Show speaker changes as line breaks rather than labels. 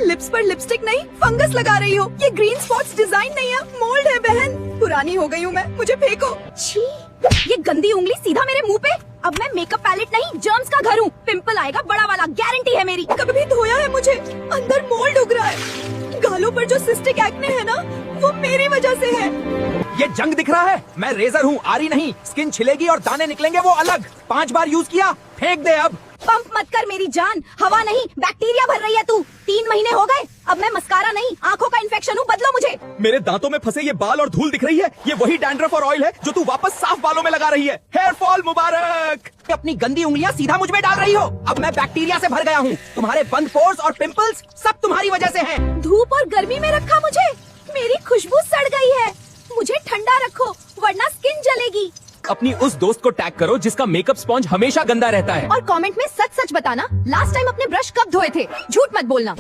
Lips पर lipstick नहीं fungus लगा रही हो। ये ग्रीन स्पॉट्स डिजाइन नहीं है, मोल्ड है बहन। पुरानी हो गई हूँ मैं, मुझे फेंको। छी, ये गंदी उंगली सीधा मेरे मुंह पे। अब मैं मेकअप पैलेट नहीं जर्म्स का घर हूँ। पिंपल आएगा बड़ा वाला, गारंटी है मेरी। कभी धोया है मुझे, अंदर मोल्ड उग रहा है। गालों पर जो सिस्टिक एक्ने है ना, वो मेरी वजह से है।
ये जंग दिख रहा है, मैं रेजर हूँ, आरी नहीं। स्किन छिलेगी और दाने निकलेंगे वो अलग। 5 बार यूज किया, फेंक दे अब।
पंप मत कर मेरी जान, हवा नहीं बैक्टीरिया भर रही है तू। 3 महीने हो गए, अब मैं मस्कारा नहीं आंखों का इन्फेक्शन हूँ, बदलो मुझे।
मेरे दांतों में फंसे ये बाल और धूल दिख रही है, ये वही डैंड्रफ और ऑयल है जो तू वापस साफ बालों में लगा रही है। हेयर फॉल मुबारक। अपनी गंदी उंगलियां सीधा मुझ में डाल रही हो। अब मैं बैक्टीरिया से भर गया हूँ। तुम्हारे बंद पोर्स और पिंपल्स सब तुम्हारी वजह से हैं।
धूप और गर्मी में रखा मुझे, मेरी खुशबू सड़ गई है। मुझे ठंडा रखो वरना स्किन जलेगी।
अपनी उस दोस्त को टैग करो जिसका मेकअप स्पॉन्ज हमेशा गंदा रहता है।
और कमेंट में सच सच बताना, लास्ट टाइम अपने ब्रश कब धोए थे। झूठ मत बोलना।